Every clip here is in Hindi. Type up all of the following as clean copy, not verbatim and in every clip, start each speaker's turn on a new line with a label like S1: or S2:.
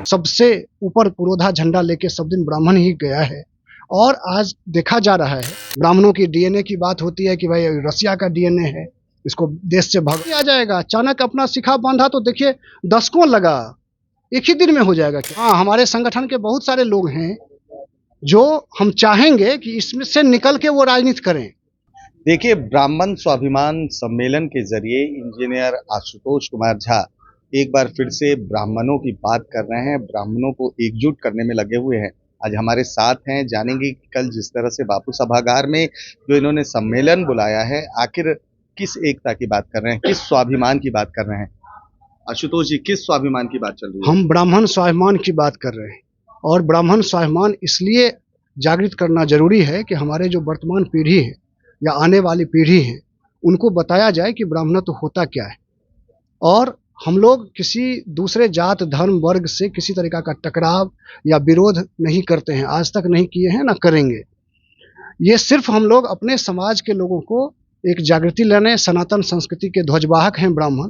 S1: सबसे ऊपर पुरोधा झंडा लेके सब दिन ब्राह्मण ही गया है। और आज देखा जा रहा है, ब्राह्मणों की डीएनए की बात होती है कि भाई रसिया का डीएनए है, इसको देश से भाग आ जाएगा। अचानक अपना शिखा बांधा तो देखिए दशकों लगा, एक ही दिन में हो जाएगा क्या? हाँ, हमारे संगठन के बहुत सारे लोग हैं जो हम चाहेंगे कि इसमें से निकल के वो राजनीति करें।
S2: देखिए, ब्राह्मण स्वाभिमान सम्मेलन के जरिए इंजीनियर आशुतोष कुमार झा एक बार फिर से ब्राह्मणों की बात कर रहे हैं, ब्राह्मणों को एकजुट करने में लगे हुए हैं। आज हमारे साथ हैं, जानेंगे कि कल जिस तरह से बापू सभागार में जो इन्होंने सम्मेलन बुलाया है, आखिर किस एकता की बात कर रहे हैं, किस स्वाभिमान की बात कर रहे हैं। आशुतोष जी, किस स्वाभिमान की बात चल रही है?
S1: हम ब्राह्मण स्वाभिमान की बात कर रहे हैं, और ब्राह्मण स्वाभिमान इसलिए जागृत करना जरूरी है कि हमारे जो वर्तमान पीढ़ी है या आने वाली पीढ़ी है, उनको बताया जाए कि ब्राह्मणत्व होता क्या है। और हम लोग किसी दूसरे जात धर्म वर्ग से किसी तरीका का टकराव या विरोध नहीं करते हैं, आज तक नहीं किए हैं, ना करेंगे। ये सिर्फ हम लोग अपने समाज के लोगों को एक जागृति लाने, सनातन संस्कृति के ध्वजवाहक हैं ब्राह्मण,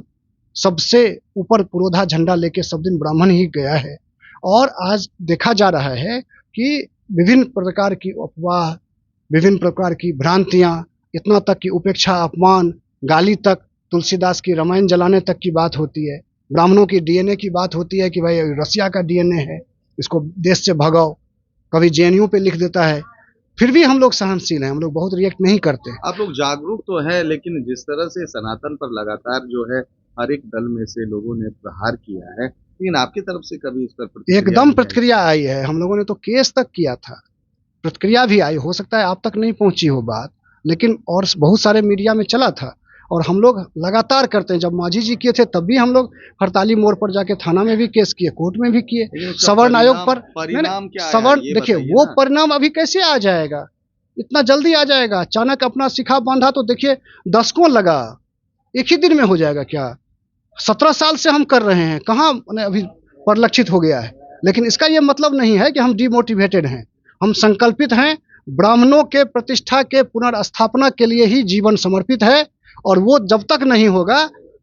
S1: सबसे ऊपर पुरोधा झंडा लेके सब दिन ब्राह्मण ही गया है। और आज देखा जा रहा है कि विभिन्न प्रकार की अफवाह, विभिन्न प्रकार की भ्रांतियां, इतना तक कि उपेक्षा, अपमान, गाली तक, तुलसीदास की रामायण जलाने तक की बात होती है। ब्राह्मणों की डीएनए की बात होती है कि भाई रसिया का डीएनए है, इसको देश से भगाओ। कभी जेएनयू पे लिख देता है, फिर भी हम लोग सहनशील हैं, हम लोग बहुत रिएक्ट नहीं करते।
S2: आप लोग जागरूक तो है, लेकिन जिस तरह से सनातन पर लगातार जो है हर एक दल में से लोगों ने प्रहार किया है, लेकिन आपकी तरफ से कभी इस पर
S1: एकदम प्रतिक्रिया आई है। हम लोगों ने तो केस तक किया था, प्रतिक्रिया भी आई। हो सकता है आप तक नहीं पहुंची हो बात, लेकिन और बहुत सारे मीडिया में चला था। और हम लोग लगातार करते हैं। जब मांझी जी किए थे तब भी हम लोग हड़ताली मोड़ पर जाके थाना में भी केस किए, कोर्ट में भी किए, सवर्ण आयोग पर। सवर्ण देखिए, वो परिणाम अभी कैसे आ जाएगा, इतना जल्दी आ जाएगा? अचानक अपना शिखा बांधा तो देखिए दशकों लगा, एक ही दिन में हो जाएगा क्या? 17 साल से हम कर रहे हैं, कहाँ अभी परिलक्षित हो गया है। लेकिन इसका ये मतलब नहीं है कि हम डिमोटिवेटेड हैं। हम संकल्पित हैं, ब्राह्मणों के प्रतिष्ठा के पुनर्स्थापना के लिए ही जीवन समर्पित है। और वो जब तक नहीं होगा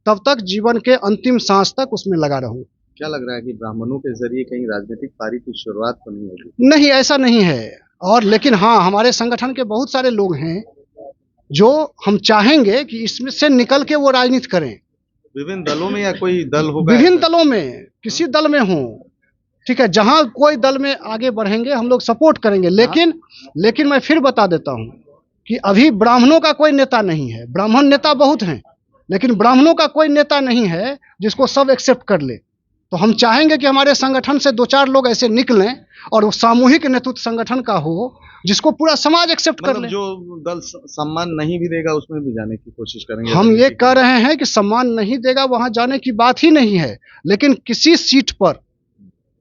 S1: तब तक जीवन के अंतिम सांस तक उसमें लगा रहूं।
S2: क्या लग रहा है कि ब्राह्मणों के जरिए कहीं राजनीतिक पारी की शुरुआत तो नहीं होगी?
S1: नहीं, ऐसा नहीं है। और लेकिन हाँ, हमारे संगठन के बहुत सारे लोग हैं जो हम चाहेंगे कि इसमें से निकल के वो राजनीति करें।
S2: विभिन्न दलों में या कोई दल होगा?
S1: विभिन्न दलों में, किसी दल में हो, ठीक है, जहां कोई दल में आगे बढ़ेंगे हम लोग सपोर्ट करेंगे। लेकिन मैं फिर बता देता हूं कि अभी ब्राह्मणों का कोई नेता नहीं है। ब्राह्मण नेता बहुत हैं, लेकिन ब्राह्मणों का कोई नेता नहीं है जिसको सब एक्सेप्ट कर ले। तो हम चाहेंगे कि हमारे संगठन से 2-4 लोग ऐसे निकलें और वो सामूहिक नेतृत्व संगठन का हो जिसको पूरा समाज एक्सेप्ट कर ले।
S2: जो दल सम्मान नहीं भी देगा उसमें भी जाने की कोशिश करेंगे।
S1: हम ये कह रहे हैं कि सम्मान नहीं देगा वहां जाने की बात ही नहीं है, लेकिन किसी सीट पर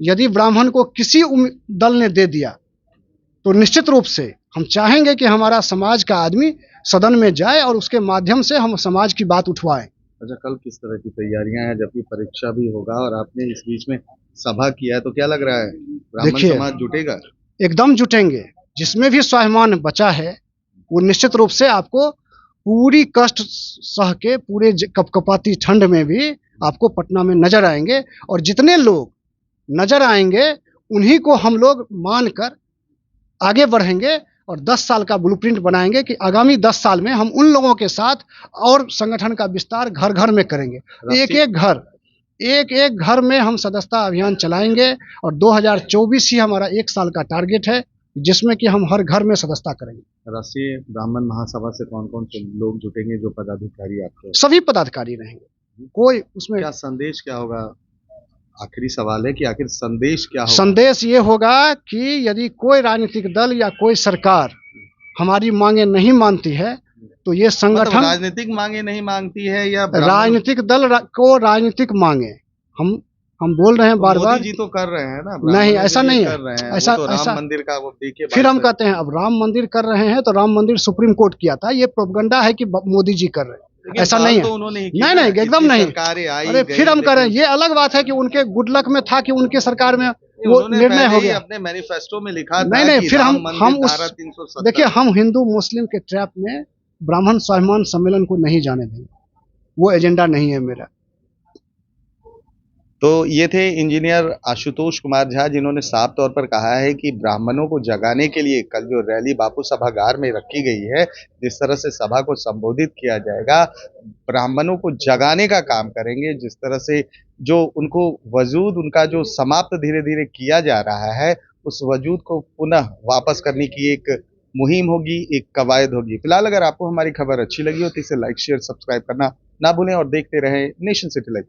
S1: यदि ब्राह्मण को किसी दल ने दे दिया तो निश्चित रूप से हम चाहेंगे कि हमारा समाज का आदमी सदन में जाए और उसके माध्यम से हम समाज की बात उठवाएं।
S2: अच्छा, कल किस तरह की तैयारियां हैं, जबकि परीक्षा भी होगा और आपने इस बीच में सभा किया है, तो क्या लग रहा है ब्राह्मण समाज जुटेगा?
S1: एकदम जुटेंगे। जिसमें भी स्वाभिमान बचा है वो निश्चित रूप से आपको पूरी कष्ट सह के, पूरे कपकपाती ठंड में भी आपको पटना में नजर आएंगे। और जितने लोग नजर आएंगे उन्हीं को हम लोग मानकर आगे बढ़ेंगे और 10 साल का ब्लूप्रिंट बनाएंगे कि आगामी 10 साल में हम उन लोगों के साथ और संगठन का विस्तार घर घर में करेंगे। एक एक घर में हम सदस्यता अभियान चलाएंगे और 2024 ही हमारा 1 साल का टारगेट है, जिसमें कि हम हर घर में सदस्यता करेंगे।
S2: राष्ट्रीय ब्राह्मण महासभा से कौन कौन से लोग जुटेंगे? जो पदाधिकारी आपके?
S1: सभी पदाधिकारी रहेंगे। कोई उसमें
S2: क्या संदेश क्या होगा? आखिरी सवाल है कि आखिर संदेश क्या होगा?
S1: संदेश ये होगा कि यदि कोई राजनीतिक दल या कोई सरकार हमारी मांगे नहीं मानती है तो ये संगठन
S2: राजनीतिक मांगे नहीं मांगती है या
S1: राजनीतिक दल को राजनीतिक मांगे हम बोल रहे हैं बार बार।
S2: मोदी जी तो कर रहे हैं ना?
S1: नहीं, ऐसा नहीं है।
S2: ऐसा तो राम मंदिर का वो देखिए,
S1: फिर हम कहते हैं अब राम मंदिर कर रहे हैं तो राम मंदिर सुप्रीम कोर्ट किया था, ये प्रोपगंडा है कि मोदी जी कर रहे हैं। ऐसा नहीं है,
S2: तो उन्होंने
S1: नहीं, एकदम नहीं। अरे फिर हम कह रहे हैं, ये अलग बात है कि उनके गुड लक में था कि उनके सरकार में वो निर्णय हो गया।
S2: अपने मैनिफेस्टो में लिखा था।
S1: नहीं, फिर हम उस देखिए, हम हिंदू मुस्लिम के ट्रैप में ब्राह्मण स्वाभिमान सम्मेलन को नहीं जाने देंगे, वो एजेंडा नहीं है मेरा।
S2: तो ये थे इंजीनियर आशुतोष कुमार झा, जिन्होंने साफ तौर पर कहा है कि ब्राह्मणों को जगाने के लिए कल जो रैली बापू सभागार में रखी गई है, जिस तरह से सभा को संबोधित किया जाएगा, ब्राह्मणों को जगाने का काम करेंगे। जिस तरह से जो उनको वजूद उनका जो समाप्त धीरे-धीरे किया जा रहा है, उस वजूद को पुनः वापस करने की एक मुहिम होगी, एक कवायद होगी। फिलहाल अगर आपको हमारी खबर अच्छी लगी हो तो इसे लाइक, शेयर, सब्सक्राइब करना ना भूलें और देखते रहें नेशन सिटी लाइव।